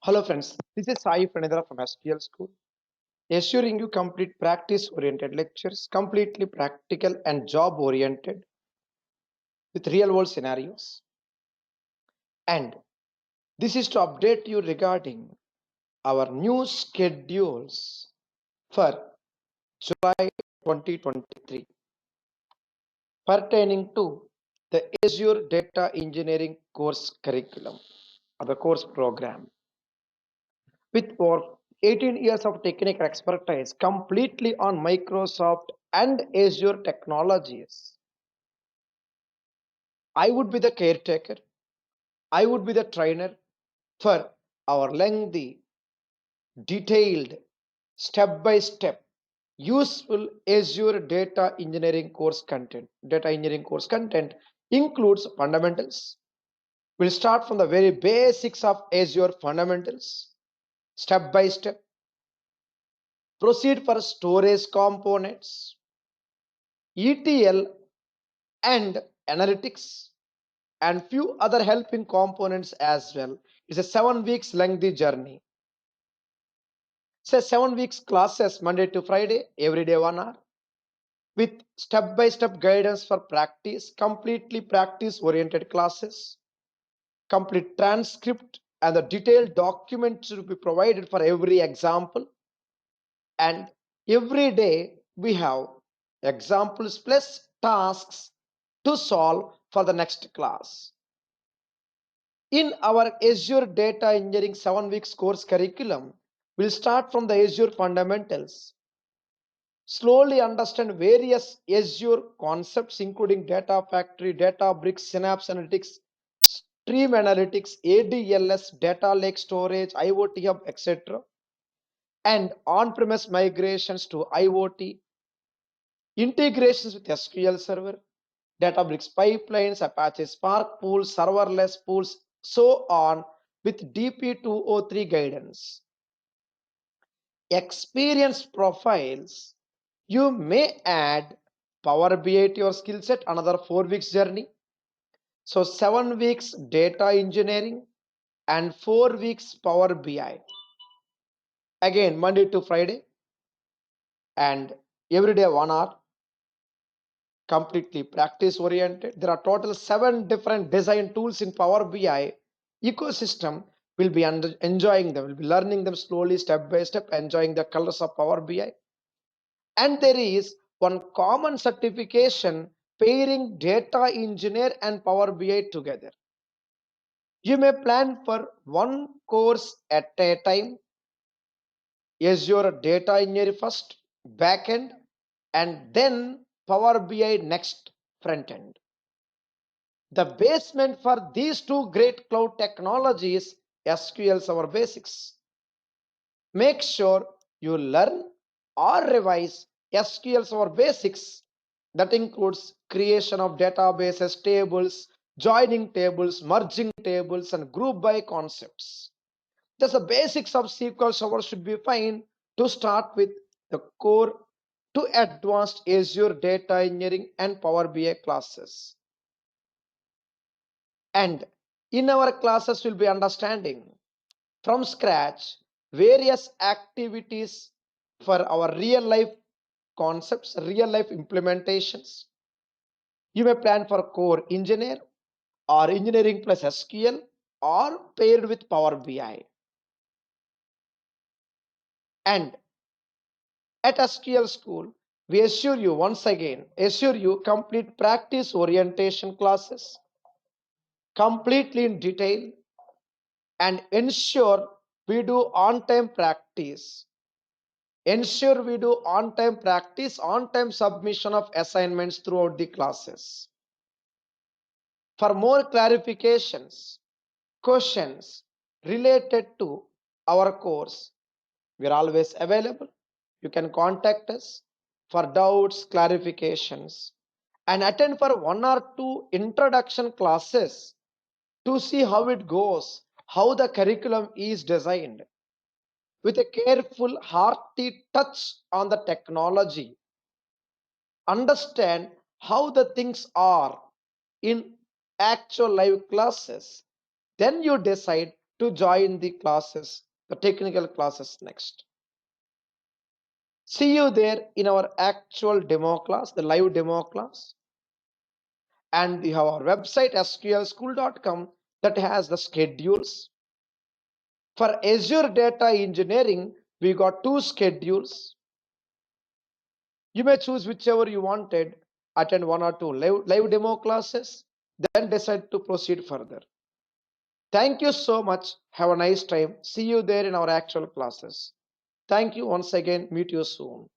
Hello friends, this is Sai Pranidhara from SQL School, assuring you complete practice-oriented lectures, completely practical and job-oriented with real-world scenarios. And this is to update you regarding our new schedules for July 2023 pertaining to the Azure Data Engineering course curriculum or the course program. With over 18 years of technical expertise completely on Microsoft and Azure technologies, I would be the caretaker, I would be the trainer for our lengthy, detailed, step by step, useful Azure data engineering course content. Data engineering course content includes fundamentals. We'll start from the very basics of Azure fundamentals, step by step. Proceed for storage components, ETL and analytics, and few other helping components as well. It's a 7 weeks lengthy journey. Say 7 weeks classes Monday to Friday, every day 1 hour, with step-by-step guidance for practice, completely practice-oriented classes, complete transcript and the detailed documents to be provided for every example. And every day we have examples plus tasks to solve for the next class. In our Azure Data Engineering 7 weeks course curriculum, we'll start from the Azure Fundamentals. Slowly understand various Azure concepts including Data Factory, Databricks, Synapse Analytics, Stream Analytics, ADLS, Data Lake Storage, IoT Hub, etc. And on-premise migrations to IoT, integrations with SQL Server, Databricks pipelines, Apache Spark pools, serverless pools, so on with DP203 guidance. Experience profiles, you may add Power BI to your skill set, another 4 weeks journey. So 7 weeks data engineering and 4 weeks Power BI. Again, Monday to Friday and every day 1 hour. Completely practice oriented. There are total 7 different design tools in Power BI ecosystem. Will be enjoying them, will be learning them slowly, step by step, enjoying the colors of Power BI. And there is one common certification pairing data engineer and Power BI together. You may plan for one course at a time. Azure data engineer first, backend, and then Power BI next, front end. The basement for these two great cloud technologies, SQL Server Basics. Make sure you learn or revise SQL Server Basics. That includes creation of databases, tables, joining tables, merging tables, and group by concepts. Just the basics of SQL Server should be fine to start with the core to advanced Azure data engineering and Power BI classes. And in our classes, we'll be understanding from scratch various activities for our real life concepts, real life implementations. You may plan for core engineer or engineering plus SQL or paired with Power BI. And at SQL School, we assure you once again, assure you complete practice orientation classes, completely in detail, and ensure we do on-time practice. Ensure we do on-time practice, on-time submission of assignments throughout the classes. For more clarifications, questions related to our course, we are always available. You can contact us for doubts, clarifications, and attend for 1 or 2 introduction classes to see how it goes, how the curriculum is designed, with a careful, hearty touch on the technology. Understand how the things are in actual live classes. Then you decide to join the classes, the technical classes next. See you there in our actual demo class, the live demo class. And we have our website sqlschool.com that has the schedules. For Azure Data Engineering, we got 2 schedules. You may choose whichever you wanted, attend 1 or 2 live demo classes, then decide to proceed further. Thank you so much. Have a nice time. See you there in our actual classes. Thank you once again. Meet you soon.